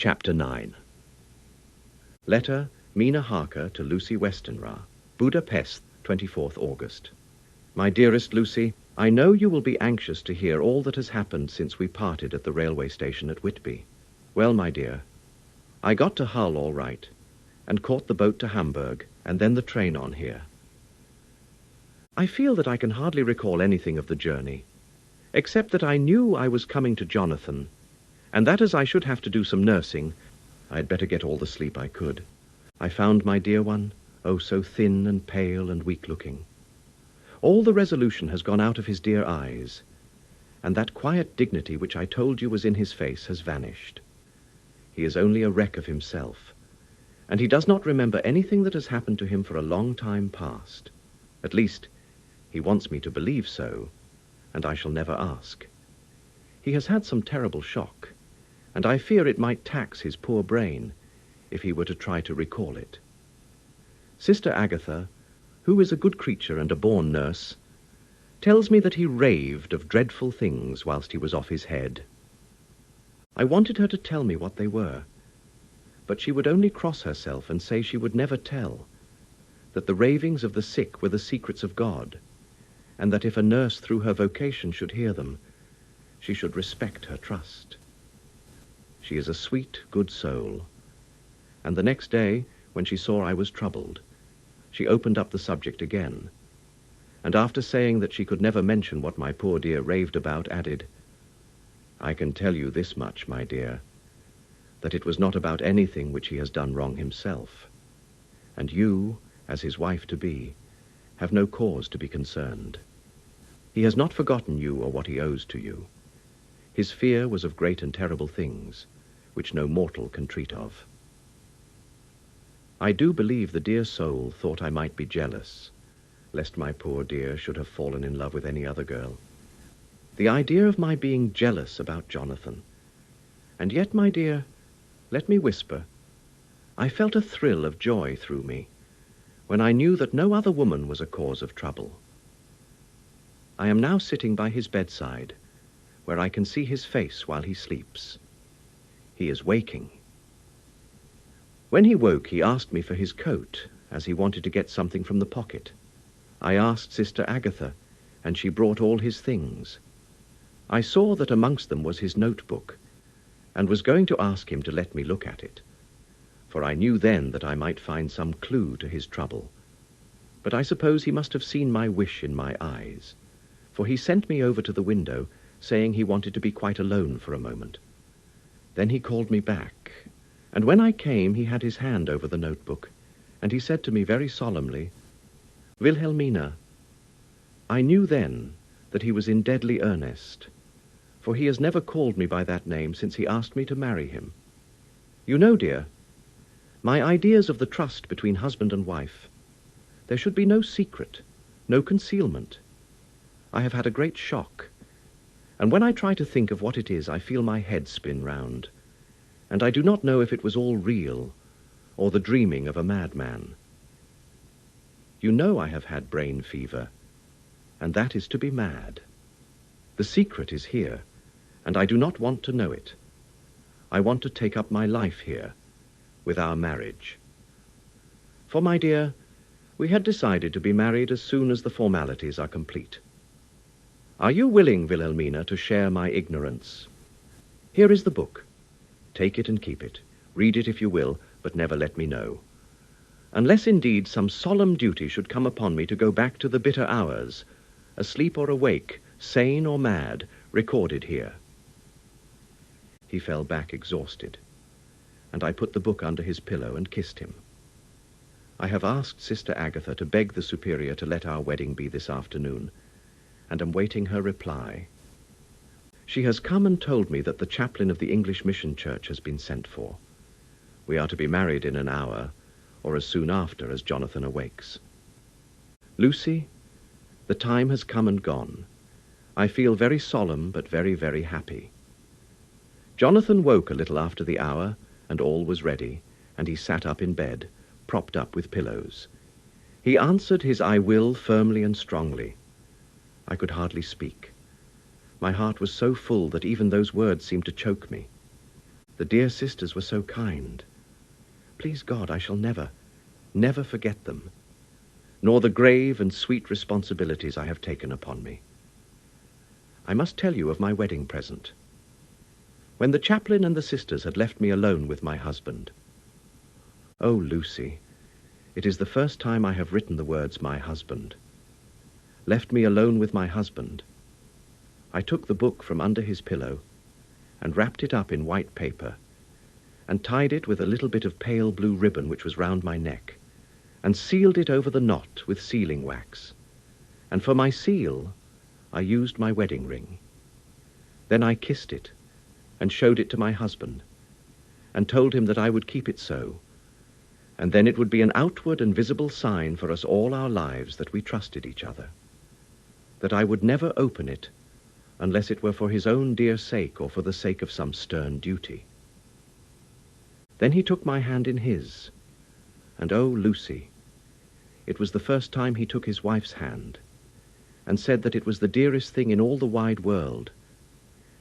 Chapter 9. Letter, Mina Harker to Lucy Westenra, Budapest, 24th August. My dearest Lucy, I know you will be anxious to hear all that has happened since we parted at the railway station at Whitby. Well, my dear, I got to Hull all right, and caught the boat to Hamburg, and then the train on here. I feel that I can hardly recall anything of the journey, except that I knew I was coming to Jonathan, and that as I should have to do some nursing, I had better get all the sleep I could. I found my dear one, oh, so thin and pale and weak-looking. All the resolution has gone out of his dear eyes, and that quiet dignity which I told you was in his face has vanished. He is only a wreck of himself, and he does not remember anything that has happened to him for a long time past. At least, he wants me to believe so, and I shall never ask. He has had some terrible shock, and I fear it might tax his poor brain if he were to try to recall it. Sister Agatha, who is a good creature and a born nurse, tells me that he raved of dreadful things whilst he was off his head. I wanted her to tell me what they were, but she would only cross herself and say she would never tell, that the ravings of the sick were the secrets of God, and that if a nurse through her vocation should hear them, she should respect her trust. She is a sweet, good soul, and the next day, when she saw I was troubled, she opened up the subject again, and after saying that she could never mention what my poor dear raved about, added, "I can tell you this much, my dear, that it was not about anything which he has done wrong himself, and you, as his wife-to-be, have no cause to be concerned. He has not forgotten you or what he owes to you. His fear was of great and terrible things, which no mortal can treat of." I do believe the dear soul thought I might be jealous, lest my poor dear should have fallen in love with any other girl. The idea of my being jealous about Jonathan. And yet, my dear, let me whisper, I felt a thrill of joy through me when I knew that no other woman was a cause of trouble. I am now sitting by his bedside, where I can see his face while he sleeps. He is waking. When he woke, he asked me for his coat, as he wanted to get something from the pocket. I asked Sister Agatha, and she brought all his things. I saw that amongst them was his notebook, and was going to ask him to let me look at it, for I knew then that I might find some clue to his trouble. But I suppose he must have seen my wish in my eyes, for he sent me over to the window, saying he wanted to be quite alone for a moment. Then he called me back, and when I came he had his hand over the notebook, and he said to me very solemnly, "Wilhelmina." I knew then that he was in deadly earnest, for he has never called me by that name since he asked me to marry him. You know, dear, my ideas of the trust between husband and wife. There should be no secret, no concealment. I have had a great shock, and when I try to think of what it is, I feel my head spin round, and I do not know if it was all real or the dreaming of a madman. You know I have had brain fever, and that is to be mad. The secret is here, and I do not want to know it. I want to take up my life here, with our marriage. For, my dear, we had decided to be married as soon as the formalities are complete. Are you willing, Wilhelmina, to share my ignorance? Here is the book. Take it and keep it. Read it if you will, but never let me know. Unless indeed some solemn duty should come upon me to go back to the bitter hours, asleep or awake, sane or mad, recorded here. He fell back exhausted, and I put the book under his pillow and kissed him. I have asked Sister Agatha to beg the Superior to let our wedding be this afternoon, and am waiting her reply. She has come and told me that the chaplain of the English mission church has been sent for. We are to be married in an hour, or as soon after as Jonathan awakes. Lucy, the time has come and gone. I feel very solemn, but very, very happy. Jonathan woke a little after the hour, and all was ready, and he sat up in bed, propped up with pillows. He answered his "I will" firmly and strongly. I could hardly speak. My heart was so full that even those words seemed to choke me. The dear sisters were so kind. Please God, I shall never, never forget them, nor the grave and sweet responsibilities I have taken upon me. I must tell you of my wedding present. When the chaplain and the sisters had left me alone with my husband. Oh, Lucy, it is the first time I have written the words "my husband." Left me alone with my husband. I took the book from under his pillow and wrapped it up in white paper and tied it with a little bit of pale blue ribbon which was round my neck and sealed it over the knot with sealing wax. And for my seal, I used my wedding ring. Then I kissed it and showed it to my husband and told him that I would keep it so, and then it would be an outward and visible sign for us all our lives that we trusted each other, that I would never open it unless it were for his own dear sake or for the sake of some stern duty. Then he took my hand in his, and oh, Lucy, it was the first time he took his wife's hand, and said that it was the dearest thing in all the wide world,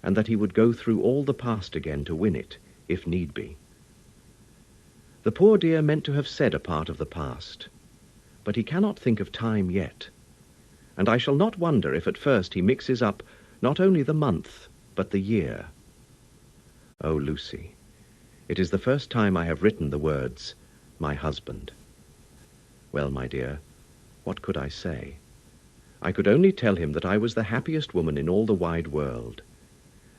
and that he would go through all the past again to win it, if need be. The poor dear meant to have said a part of the past, but he cannot think of time yet, and I shall not wonder if at first he mixes up not only the month, but the year. Oh, Lucy, it is the first time I have written the words, "my husband." Well, my dear, what could I say? I could only tell him that I was the happiest woman in all the wide world,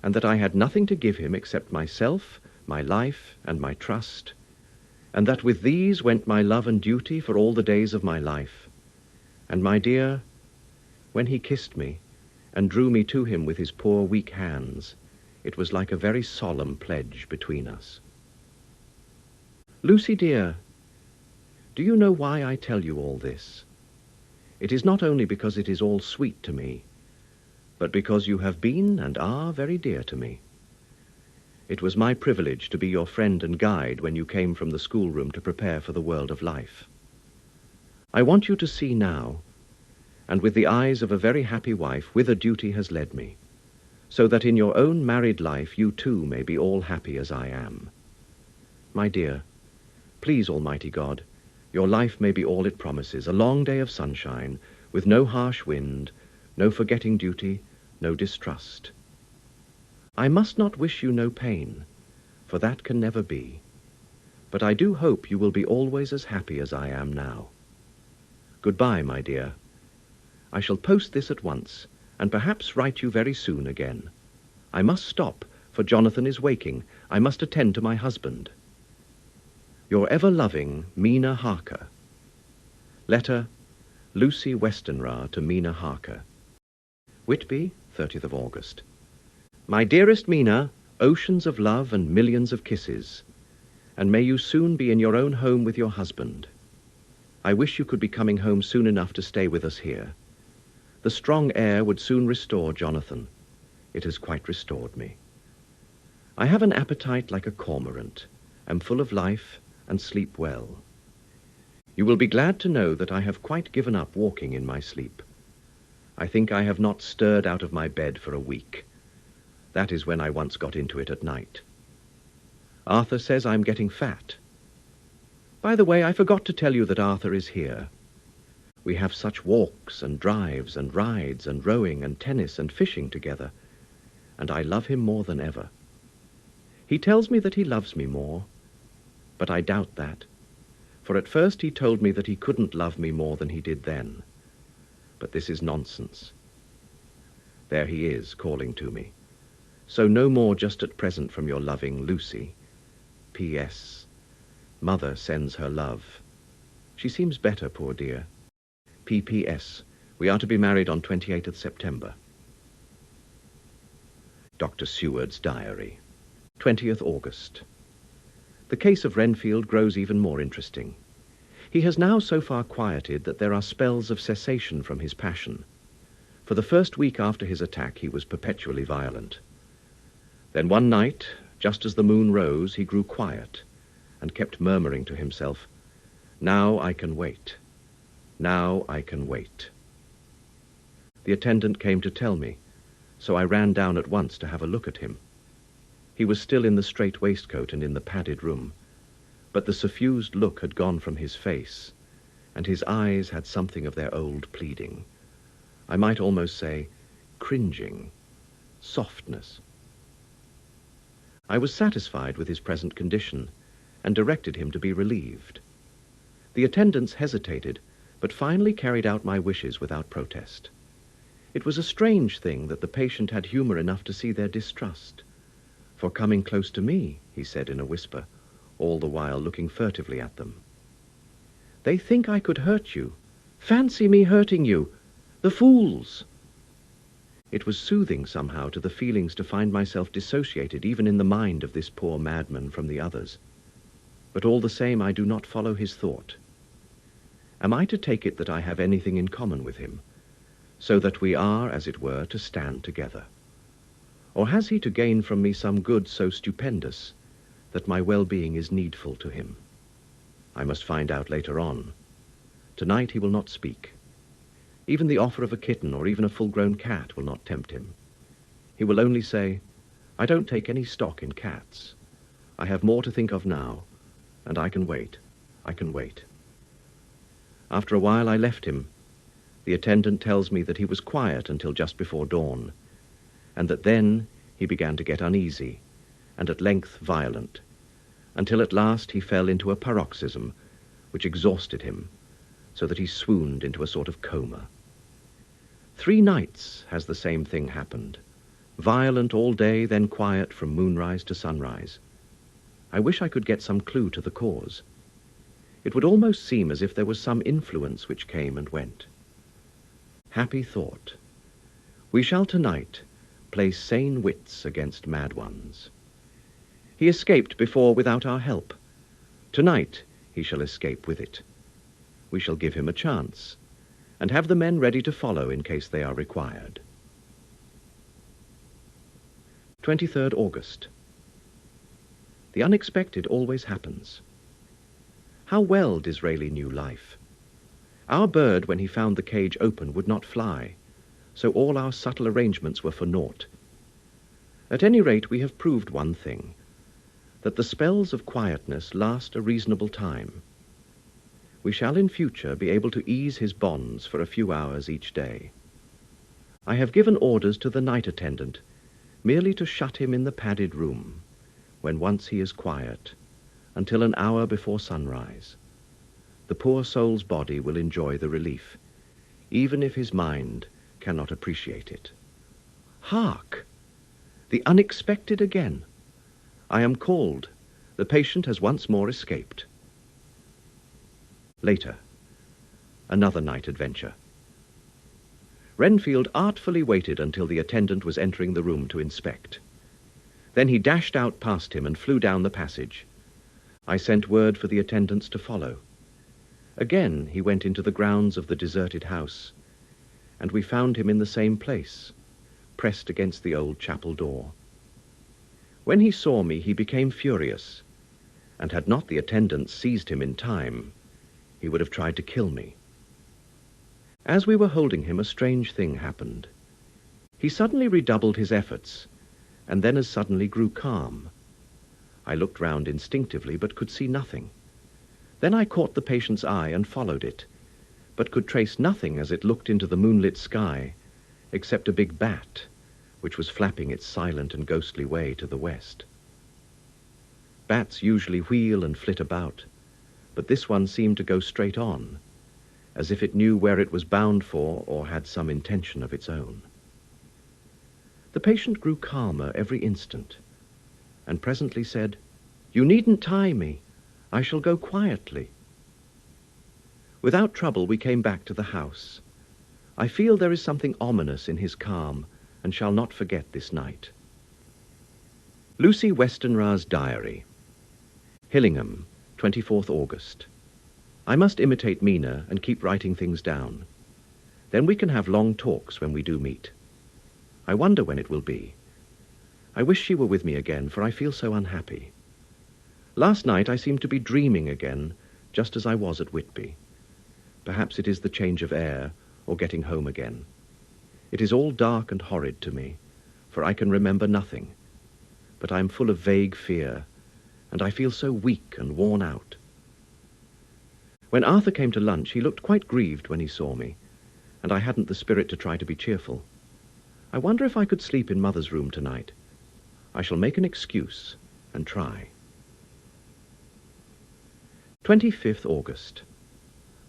and that I had nothing to give him except myself, my life, and my trust, and that with these went my love and duty for all the days of my life. And, my dear, when he kissed me and drew me to him with his poor weak hands, it was like a very solemn pledge between us. Lucy, dear, do you know why I tell you all this? It is not only because it is all sweet to me, but because you have been and are very dear to me. It was my privilege to be your friend and guide when you came from the schoolroom to prepare for the world of life. I want you to see now, and with the eyes of a very happy wife, whither duty has led me, so that in your own married life you too may be all happy as I am. My dear, please, Almighty God, your life may be all it promises, a long day of sunshine, with no harsh wind, no forgetting duty, no distrust. I must not wish you no pain, for that can never be, but I do hope you will be always as happy as I am now. Goodbye, my dear. I shall post this at once, and perhaps write you very soon again. I must stop, for Jonathan is waking. I must attend to my husband. Your ever-loving Mina Harker. Letter, Lucy Westenra to Mina Harker. Whitby, 30th of August. My dearest Mina, oceans of love and millions of kisses, and may you soon be in your own home with your husband. I wish you could be coming home soon enough to stay with us here. The strong air would soon restore Jonathan. It has quite restored me. I have an appetite like a cormorant, am full of life, and sleep well. You will be glad to know that I have quite given up walking in my sleep. I think I have not stirred out of my bed for a week. That is when I once got into it at night. Arthur says I'm getting fat. By the way, I forgot to tell you that Arthur is here. We have such walks and drives and rides and rowing and tennis and fishing together, and I love him more than ever. He tells me that he loves me more, but I doubt that, for at first he told me that he couldn't love me more than he did then. But this is nonsense. There he is, calling to me. So no more just at present from your loving Lucy. P.S. Mother sends her love. She seems better, poor dear. P.P.S. We are to be married on 28th of September. Dr. Seward's diary. 20th August. The case of Renfield grows even more interesting. He has now so far quieted that there are spells of cessation from his passion. For the first week after his attack, he was perpetually violent. Then one night, just as the moon rose, he grew quiet and kept murmuring to himself, "Now I can wait. Now I can wait." The attendant came to tell me, so I ran down at once to have a look at him. He was still in the strait waistcoat and in the padded room, but the suffused look had gone from his face, and his eyes had something of their old pleading. I might almost say cringing, softness. I was satisfied with his present condition, and directed him to be relieved. The attendants hesitated, but finally carried out my wishes without protest. It was a strange thing that the patient had humor enough to see their distrust. "For coming close to me," he said in a whisper, all the while looking furtively at them. "They think I could hurt you. Fancy me hurting you! The fools!" It was soothing somehow to the feelings to find myself dissociated even in the mind of this poor madman from the others. But all the same I do not follow his thought. Am I to take it that I have anything in common with him, so that we are, as it were, to stand together? Or has he to gain from me some good so stupendous that my well-being is needful to him? I must find out later on. Tonight he will not speak. Even the offer of a kitten or even a full-grown cat will not tempt him. He will only say, "I don't take any stock in cats. I have more to think of now, and I can wait. I can wait." After a while I left him. The attendant tells me that he was quiet until just before dawn, and that then he began to get uneasy, and at length violent, until at last he fell into a paroxysm which exhausted him, so that he swooned into a sort of coma. 3 nights has the same thing happened, violent all day, then quiet from moonrise to sunrise. I wish I could get some clue to the cause. It would almost seem as if there was some influence which came and went. Happy thought. We shall tonight place sane wits against mad ones. He escaped before without our help. Tonight he shall escape with it. We shall give him a chance, and have the men ready to follow in case they are required. 23rd August. The unexpected always happens. How well Disraeli knew life. Our bird, when he found the cage open, would not fly, so all our subtle arrangements were for naught. At any rate, we have proved one thing, that the spells of quietness last a reasonable time. We shall in future be able to ease his bonds for a few hours each day. I have given orders to the night attendant merely to shut him in the padded room, when once he is quiet, until an hour before sunrise. The poor soul's body will enjoy the relief, even if his mind cannot appreciate it. Hark! The unexpected again. I am called. The patient has once more escaped. Later, another night adventure. Renfield artfully waited until the attendant was entering the room to inspect. Then he dashed out past him and flew down the passage. I sent word for the attendants to follow. Again he went into the grounds of the deserted house, and we found him in the same place, pressed against the old chapel door. When he saw me, he became furious, and had not the attendants seized him in time, he would have tried to kill me. As we were holding him, a strange thing happened. He suddenly redoubled his efforts, and then as suddenly grew calm. I looked round instinctively, but could see nothing. Then I caught the patient's eye and followed it, but could trace nothing as it looked into the moonlit sky, except a big bat, which was flapping its silent and ghostly way to the west. Bats usually wheel and flit about, but this one seemed to go straight on, as if it knew where it was bound for or had some intention of its own. The patient grew calmer every instant, and presently said, "You needn't tie me. I shall go quietly." Without trouble we came back to the house. I feel there is something ominous in his calm, and shall not forget this night. Lucy Westenra's diary. Hillingham, 24th August. I must imitate Mina and keep writing things down. Then we can have long talks when we do meet. I wonder when it will be. I wish she were with me again, for I feel so unhappy. Last night I seemed to be dreaming again, just as I was at Whitby. Perhaps it is the change of air, or getting home again. It is all dark and horrid to me, for I can remember nothing. but I am full of vague fear, and I feel so weak and worn out. When Arthur came to lunch, he looked quite grieved when he saw me, and I hadn't the spirit to try to be cheerful. I wonder if I could sleep in Mother's room tonight. I shall make an excuse and try. 25th August.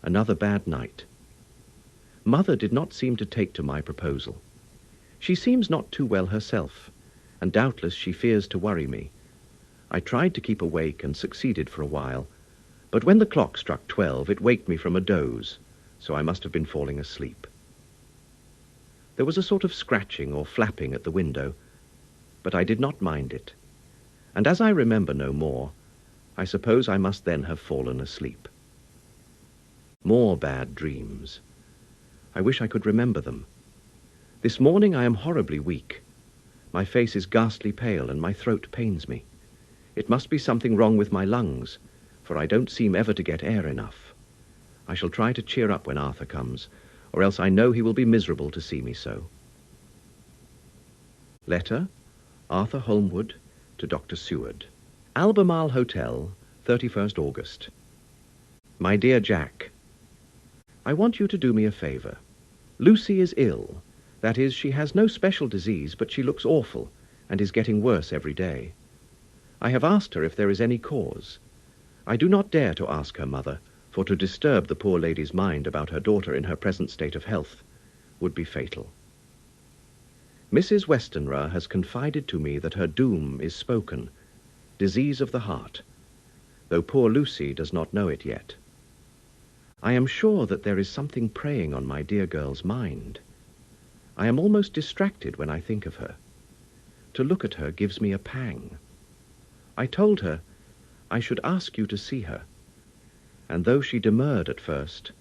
Another bad night. Mother did not seem to take to my proposal. She seems not too well herself, and doubtless she fears to worry me. I tried to keep awake and succeeded for a while, but when the clock struck 12, it waked me from a doze, so I must have been falling asleep. There was a sort of scratching or flapping at the window, but I did not mind it, and as I remember no more, I suppose I must then have fallen asleep. More bad dreams. I wish I could remember them. This morning I am horribly weak. My face is ghastly pale and my throat pains me. It must be something wrong with my lungs, for I don't seem ever to get air enough. I shall try to cheer up when Arthur comes, or else I know he will be miserable to see me so. Letter, Arthur Holmwood to Dr. Seward. Albemarle Hotel, 31st August. My dear Jack, I want you to do me a favour. Lucy is ill. That is, she has no special disease, but she looks awful and is getting worse every day. I have asked her if there is any cause. I do not dare to ask her mother, for to disturb the poor lady's mind about her daughter in her present state of health would be fatal. Mrs. Westenra has confided to me that her doom is spoken, disease of the heart, though poor Lucy does not know it yet. I am sure that there is something preying on my dear girl's mind. I am almost distracted when I think of her. To look at her gives me a pang. I told her I should ask you to see her, and though she demurred at first,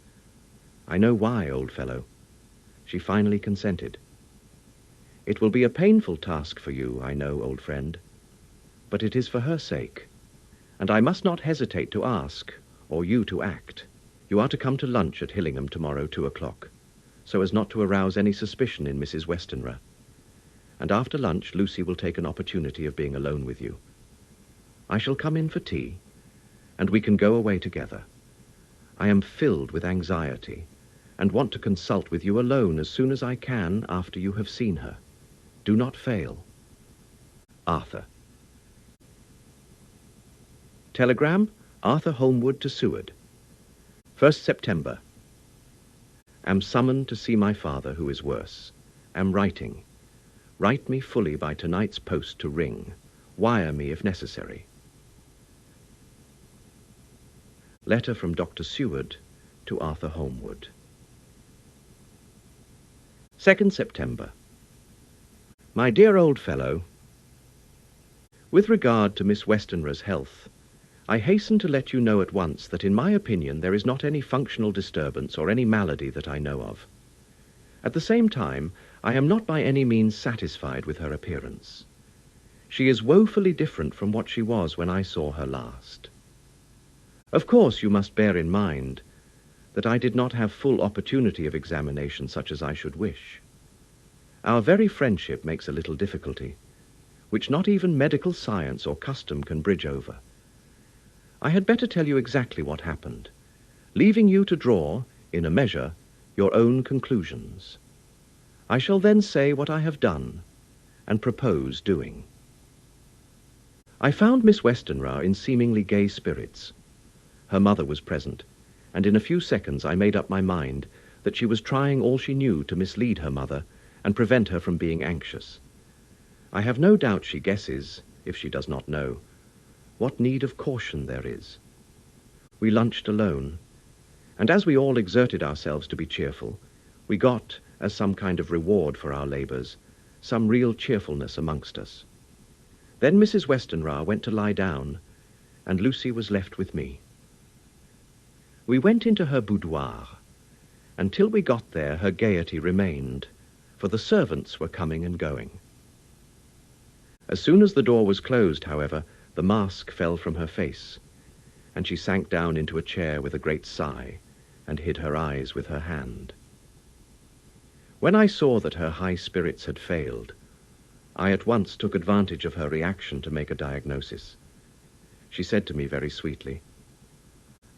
I know why, old fellow, she finally consented. It will be a painful task for you, I know, old friend, but it is for her sake, and I must not hesitate to ask, or you to act. You are to come to lunch at Hillingham tomorrow, 2 o'clock, so as not to arouse any suspicion in Mrs. Westenra, and after lunch Lucy will take an opportunity of being alone with you. I shall come in for tea, and we can go away together. I am filled with anxiety, and want to consult with you alone as soon as I can after you have seen her. Do not fail. Arthur. Telegram, Arthur Holmwood to Seward. 1st September. Am summoned to see my father, who is worse. Am writing. Write me fully by tonight's post to Ring. Wire me if necessary. Letter from Dr. Seward to Arthur Holmwood. 2nd September. My dear old fellow, with regard to Miss Westenra's health, I hasten to let you know at once that in my opinion there is not any functional disturbance or any malady that I know of. At the same time, I am not by any means satisfied with her appearance. She is woefully different from what she was when I saw her last. Of course, you must bear in mind that I did not have full opportunity of examination such as I should wish. Our very friendship makes a little difficulty, which not even medical science or custom can bridge over. I had better tell you exactly what happened, leaving you to draw, in a measure, your own conclusions. I shall then say what I have done and propose doing. I found Miss Westenra in seemingly gay spirits. Her mother was present, and in a few seconds I made up my mind that she was trying all she knew to mislead her mother and prevent her from being anxious. I have no doubt she guesses, if she does not know, what need of caution there is. We lunched alone, and as we all exerted ourselves to be cheerful, we got, as some kind of reward for our labours, some real cheerfulness amongst us. Then Mrs. Westenra went to lie down, and Lucy was left with me. We went into her boudoir. Until we got there, her gaiety remained, for the servants were coming and going. As soon as the door was closed, however, the mask fell from her face, and she sank down into a chair with a great sigh, and hid her eyes with her hand. When I saw that her high spirits had failed, I at once took advantage of her reaction to make a diagnosis. She said to me very sweetly,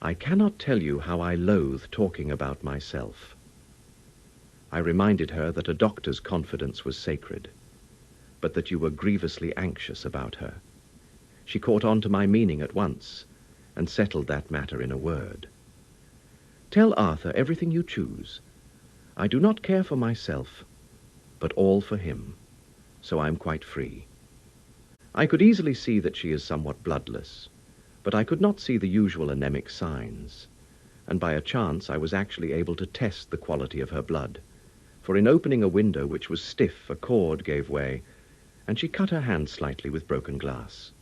"I cannot tell you how I loathe talking about myself." I reminded her that a doctor's confidence was sacred, but that you were grievously anxious about her. She caught on to my meaning at once, and settled that matter in a word. "Tell Arthur everything you choose. I do not care for myself, but all for him, so I am quite free." I could easily see that she is somewhat bloodless, but I could not see the usual anemic signs, and by a chance I was actually able to test the quality of her blood, for in opening a window which was stiff, a cord gave way, and she cut her hand slightly with broken glass.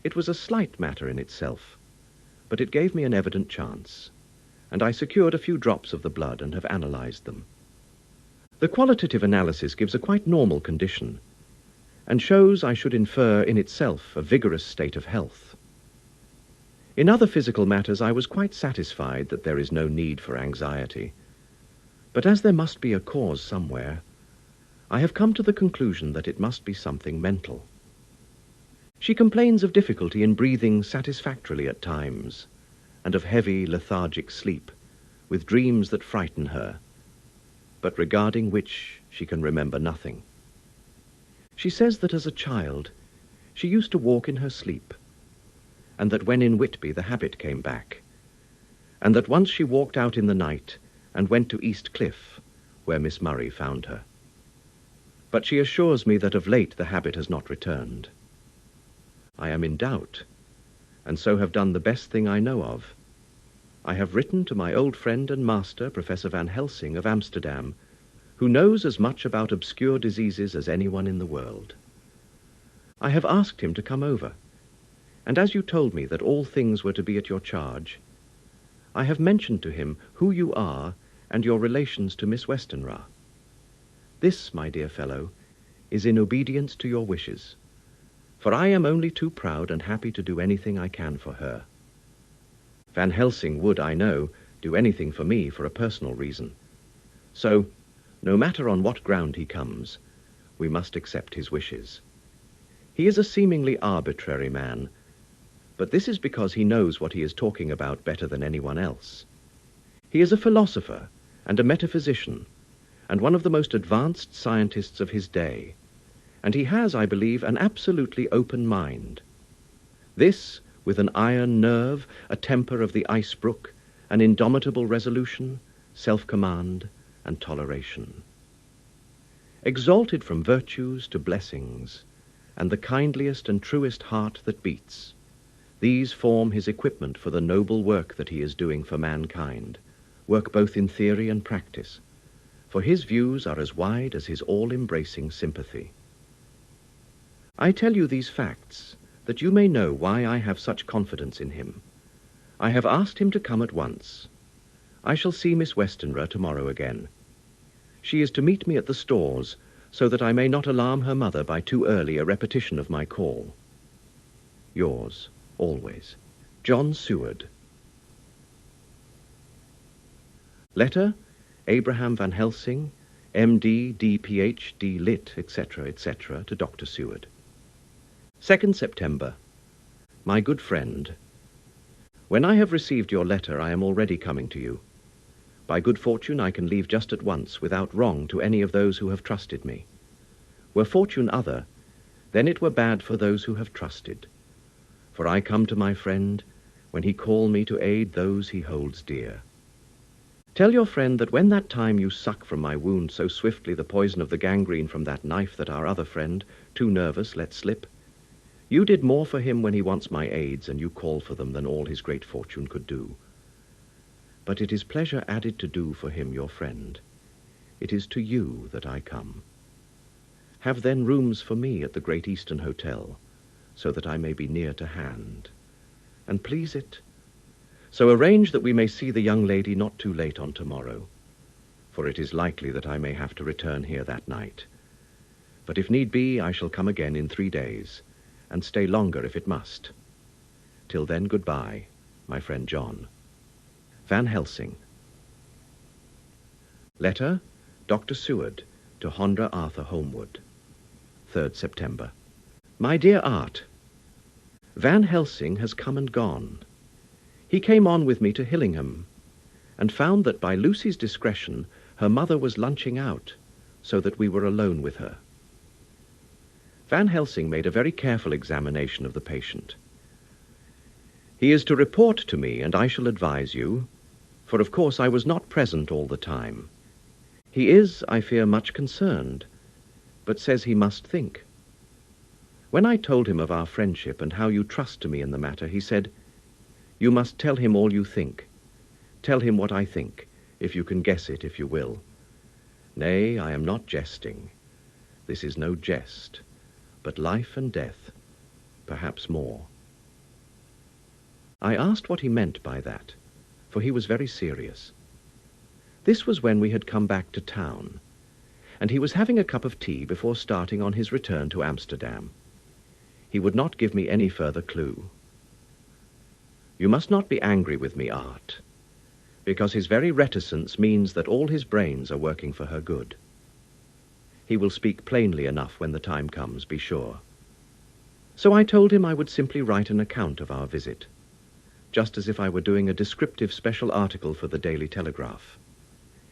It was a slight matter in itself, but it gave me an evident chance, and I secured a few drops of the blood and have analyzed them. The qualitative analysis gives a quite normal condition, and shows, I should infer, in itself a vigorous state of health. In other physical matters I was quite satisfied that there is no need for anxiety, but as there must be a cause somewhere, I have come to the conclusion that it must be something mental. She complains of difficulty in breathing satisfactorily at times, and of heavy, lethargic sleep, with dreams that frighten her, but regarding which she can remember nothing. She says that as a child she used to walk in her sleep, and that when in Whitby the habit came back, and that once she walked out in the night and went to East Cliff, where Miss Murray found her. But she assures me that of late the habit has not returned. I am in doubt, and so have done the best thing I know of. I have written to my old friend and master, Professor Van Helsing of Amsterdam, who knows as much about obscure diseases as anyone in the world. I have asked him to come over, and as you told me that all things were to be at your charge, I have mentioned to him who you are and your relations to Miss Westenra. This, my dear fellow, is in obedience to your wishes, for I am only too proud and happy to do anything I can for her. Van Helsing would, I know, do anything for me for a personal reason. So, no matter on what ground he comes, we must accept his wishes. He is a seemingly arbitrary man, but this is because he knows what he is talking about better than anyone else. He is a philosopher and a metaphysician, and one of the most advanced scientists of his day, and he has, I believe, an absolutely open mind. This, with an iron nerve, a temper of the ice brook, an indomitable resolution, self-command, and toleration. Exalted from virtues to blessings, and the kindliest and truest heart that beats, these form his equipment for the noble work that he is doing for mankind, work both in theory and practice, for his views are as wide as his all-embracing sympathy. I tell you these facts that you may know why I have such confidence in him. I have asked him to come at once. I shall see Miss Westenra tomorrow again. She is to meet me at the stores, so that I may not alarm her mother by too early a repetition of my call. Yours, always, John Seward. Letter, Abraham Van Helsing, M.D., D.Ph.D., Lit., etc., etc., to Dr. Seward. 2nd September. My good friend, when I have received your letter, I am already coming to you. By good fortune, I can leave just at once, without wrong to any of those who have trusted me. Were fortune other, then it were bad for those who have trusted. For I come to my friend when he call me to aid those he holds dear. Tell your friend that when that time you suck from my wound so swiftly the poison of the gangrene from that knife that our other friend, too nervous, let slip, you did more for him when he wants my aids, and you call for them, than all his great fortune could do. But it is pleasure added to do for him, your friend. It is to you that I come. Have then rooms for me at the Great Eastern Hotel, so that I may be near to hand. And please it, so arrange that we may see the young lady not too late on tomorrow, for it is likely that I may have to return here that night. But if need be, I shall come again in 3 days, and stay longer if it must. Till then, goodbye, my friend John. Van Helsing. Letter, Dr. Seward, to Honra Arthur Holmwood. 3rd September. My dear Art, Van Helsing has come and gone. He came on with me to Hillingham, and found that by Lucy's discretion her mother was lunching out, so that we were alone with her. Van Helsing made a very careful examination of the patient. He is to report to me, and I shall advise you, for of course I was not present all the time. He is, I fear, much concerned, but says he must think. When I told him of our friendship and how you trust to me in the matter, he said, "You must tell him all you think. Tell him what I think, if you can guess it, if you will." Nay, I am not jesting. This is no jest, but life and death, perhaps more. I asked what he meant by that, for he was very serious. This was when we had come back to town, and he was having a cup of tea before starting on his return to Amsterdam. He would not give me any further clue. You must not be angry with me, Art, because his very reticence means that all his brains are working for her good. He will speak plainly enough when the time comes, be sure. So I told him I would simply write an account of our visit, just as if I were doing a descriptive special article for the Daily Telegraph.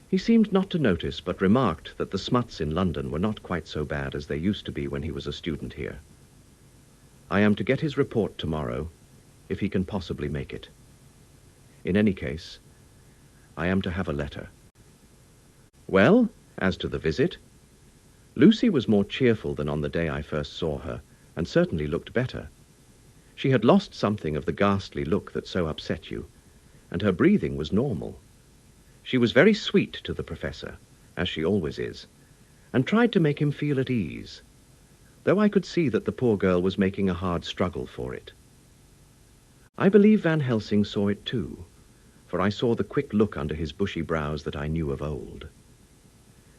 He seemed not to notice, but remarked that the smuts in London were not quite so bad as they used to be when he was a student here. I am to get his report tomorrow, if he can possibly make it. In any case, I am to have a letter. Well, as to the visit, Lucy was more cheerful than on the day I first saw her, and certainly looked better. She had lost something of the ghastly look that so upset you, and her breathing was normal. She was very sweet to the professor, as she always is, and tried to make him feel at ease, though I could see that the poor girl was making a hard struggle for it. I believe Van Helsing saw it too, for I saw the quick look under his bushy brows that I knew of old.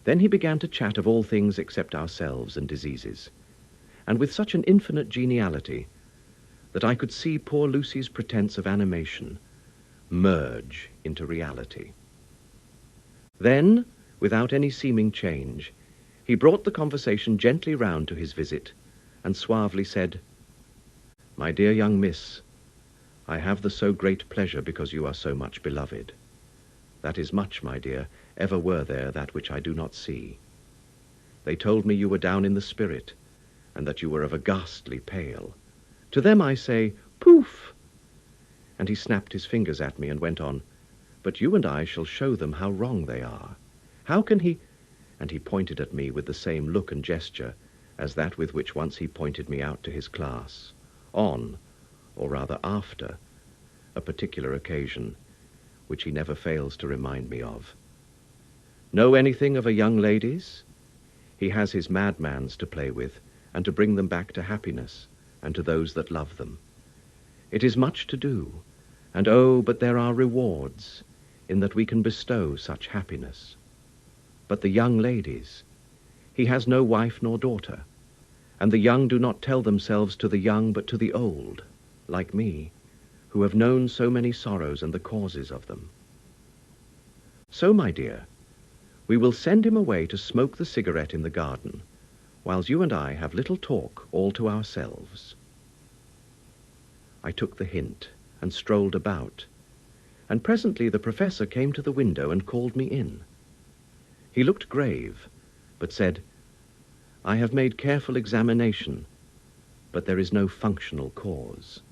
Then he began to chat of all things except ourselves and diseases, and with such an infinite geniality that I could see poor Lucy's pretense of animation merge into reality. Then, without any seeming change, he brought the conversation gently round to his visit, and suavely said, "My dear young miss, I have the so great pleasure because you are so much beloved. That is much, my dear, ever were there that which I do not see. They told me you were down in the spirit, and that you were of a ghastly pale. To them I say, poof!" And he snapped his fingers at me and went on, "But you and I shall show them how wrong they are. How can he—" And he pointed at me with the same look and gesture as that with which once he pointed me out to his class, on, or rather after, a particular occasion, which he never fails to remind me of. Know anything of a young lady's? He has his madmans to play with, and to bring them back to happiness, and to those that love them. It is much to do, and oh, but there are rewards, in that we can bestow such happiness. But the young ladies, he has no wife nor daughter, and the young do not tell themselves to the young, but to the old, like me, who have known so many sorrows and the causes of them. So, my dear, we will send him away to smoke the cigarette in the garden, whilst you and I have little talk all to ourselves." I took the hint and strolled about, and presently the professor came to the window and called me in. He looked grave, but said, "I have made careful examination, but there is no functional cause.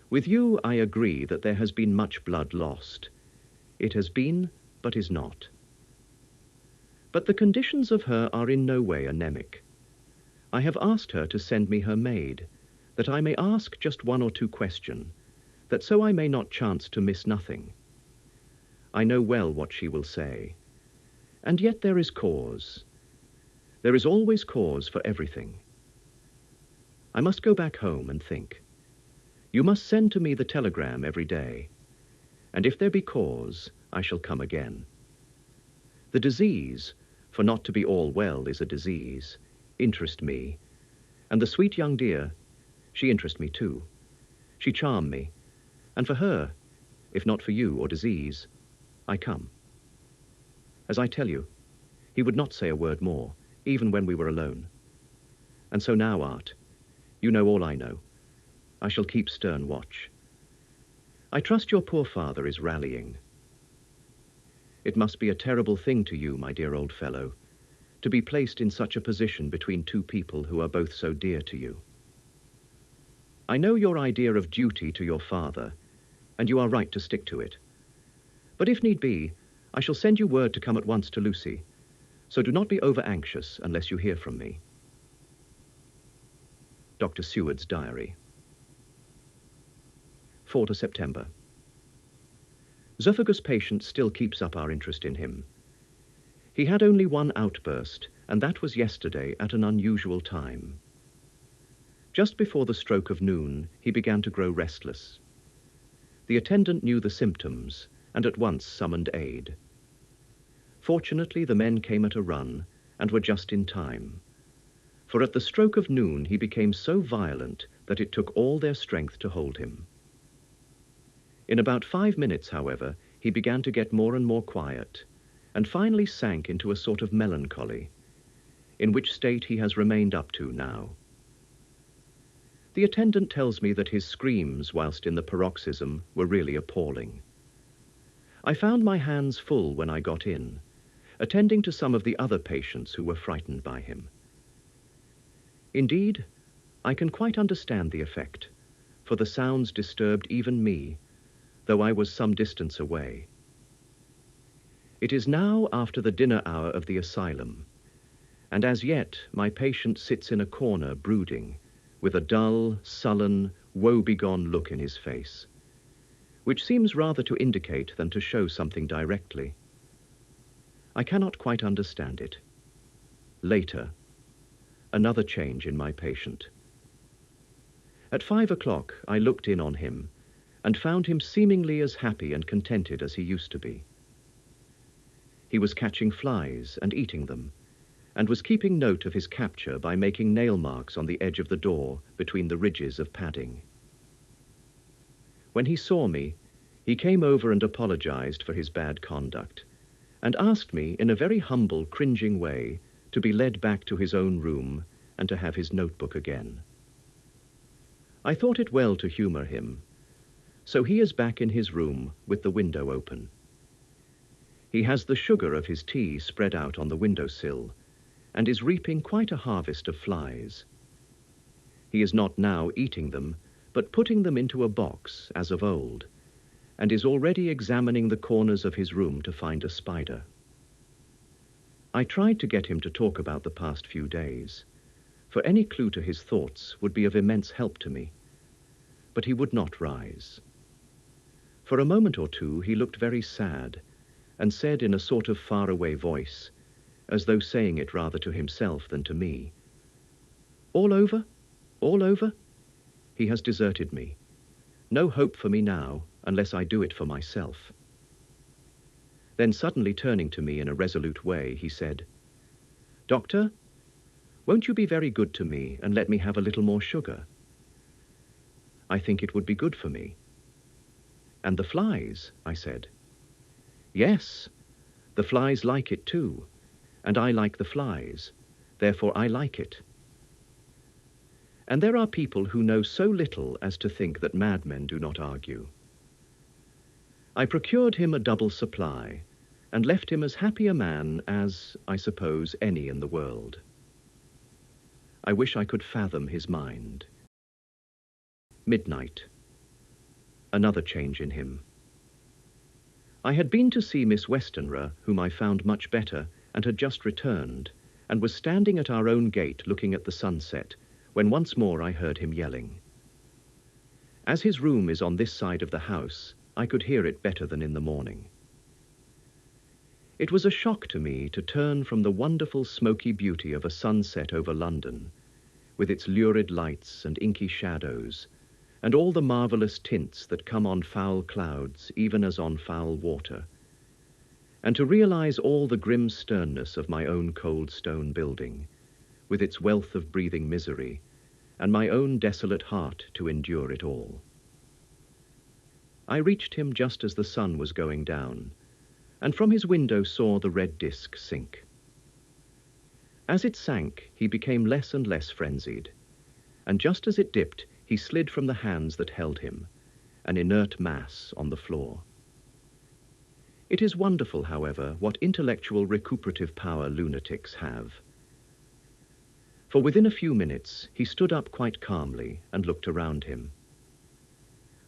With you I agree that there has been much blood lost. It has been, but is not. But the conditions of her are in no way anemic. I have asked her to send me her maid, that I may ask just one or two questions, that so I may not chance to miss nothing. I know well what she will say. And yet there is cause. There is always cause for everything. I must go back home and think. You must send to me the telegram every day, and if there be cause, I shall come again. The disease, for not to be all well is a disease, interest me, and the sweet young dear, she interest me too. She charm me, and for her, if not for you or disease, I come. As I tell you, he would not say a word more, even when we were alone. And so now, Art, you know all I know. I shall keep stern watch. I trust your poor father is rallying. It must be a terrible thing to you, my dear old fellow, to be placed in such a position between two people who are both so dear to you. I know your idea of duty to your father, and you are right to stick to it. But if need be, I shall send you word to come at once to Lucy, so do not be over-anxious unless you hear from me. Dr. Seward's Diary. 4 September. Zophagus' patient still keeps up our interest in him. He had only one outburst, and that was yesterday at an unusual time. Just before the stroke of noon, he began to grow restless. The attendant knew the symptoms, and at once summoned aid. Fortunately, the men came at a run, and were just in time. For at the stroke of noon, he became so violent that it took all their strength to hold him. In about 5 minutes, however, he began to get more and more quiet, and finally sank into a sort of melancholy, in which state he has remained up to now. The attendant tells me that his screams whilst in the paroxysm were really appalling. I found my hands full when I got in, attending to some of the other patients who were frightened by him. Indeed, I can quite understand the effect, for the sounds disturbed even me, though I was some distance away. It is now after the dinner hour of the asylum, and as yet my patient sits in a corner brooding, with a dull, sullen, woe-begone look in his face, which seems rather to indicate than to show something directly. I cannot quite understand it. Later, another change in my patient. At 5 o'clock, I looked in on him, and found him seemingly as happy and contented as he used to be. He was catching flies and eating them, and was keeping note of his capture by making nail marks on the edge of the door between the ridges of padding. When he saw me, he came over and apologized for his bad conduct, and asked me in a very humble, cringing way to be led back to his own room and to have his notebook again. I thought it well to humor him, so he is back in his room with the window open. He has the sugar of his tea spread out on the windowsill, and is reaping quite a harvest of flies. He is not now eating them, but putting them into a box, as of old, and is already examining the corners of his room to find a spider. I tried to get him to talk about the past few days, for any clue to his thoughts would be of immense help to me, but he would not rise. For a moment or two he looked very sad, and said in a sort of far-away voice, as though saying it rather to himself than to me, "All over? All over? He has deserted me. No hope for me now, unless I do it for myself." Then suddenly turning to me in a resolute way, he said, "Doctor, won't you be very good to me and let me have a little more sugar? I think it would be good for me." "And the flies?" I said. "Yes, the flies like it too, and I like the flies, therefore I like it." And there are people who know so little as to think that madmen do not argue. I procured him a double supply, and left him as happy a man as, I suppose, any in the world. I wish I could fathom his mind. Midnight. Another change in him. I had been to see Miss Westenra, whom I found much better, and had just returned, and was standing at our own gate looking at the sunset, when once more I heard him yelling. As his room is on this side of the house, I could hear it better than in the morning. It was a shock to me to turn from the wonderful smoky beauty of a sunset over London, with its lurid lights and inky shadows, and all the marvellous tints that come on foul clouds even as on foul water, and to realize all the grim sternness of my own cold stone building, with its wealth of breathing misery, and my own desolate heart to endure it all. I reached him just as the sun was going down, and from his window saw the red disk sink. As it sank, he became less and less frenzied, and just as it dipped, he slid from the hands that held him, an inert mass on the floor. It is wonderful, however, what intellectual recuperative power lunatics have. For within a few minutes, he stood up quite calmly and looked around him.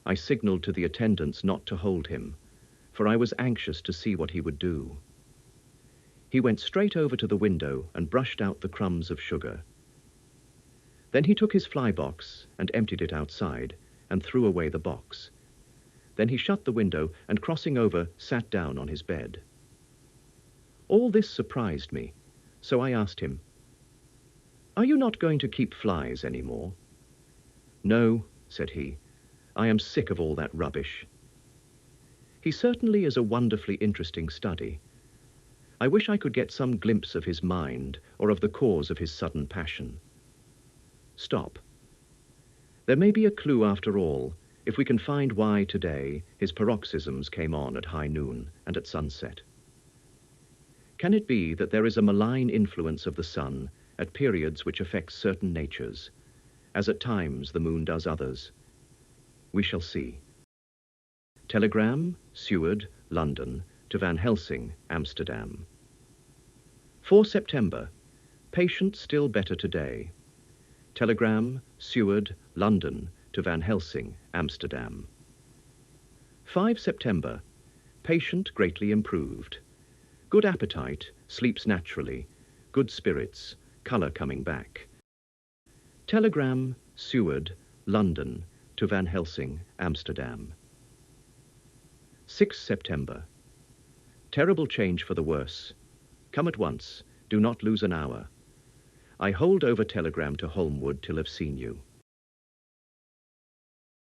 I signaled to the attendants not to hold him, for I was anxious to see what he would do. He went straight over to the window and brushed out the crumbs of sugar. Then he took his fly box and emptied it outside and threw away the box. Then he shut the window and, crossing over, sat down on his bed. All this surprised me, so I asked him, "Are you not going to keep flies any more?" "No," said he. "I am sick of all that rubbish." He certainly is a wonderfully interesting study. I wish I could get some glimpse of his mind or of the cause of his sudden passion. Stop. There may be a clue after all, if we can find why today his paroxysms came on at high noon and at sunset. Can it be that there is a malign influence of the sun at periods which affects certain natures, as at times the moon does others? We shall see. Telegram, Seward, London, to Van Helsing, Amsterdam. 4 September. Patient still better today. Telegram, Seward, London, to Van Helsing, Amsterdam. 5 September. Patient greatly improved. Good appetite, sleeps naturally, good spirits, colour coming back. Telegram, Seward, London, to Van Helsing, Amsterdam. 6 September. Terrible change for the worse. Come at once. Do not lose an hour. I hold over telegram to Holmwood till have seen you.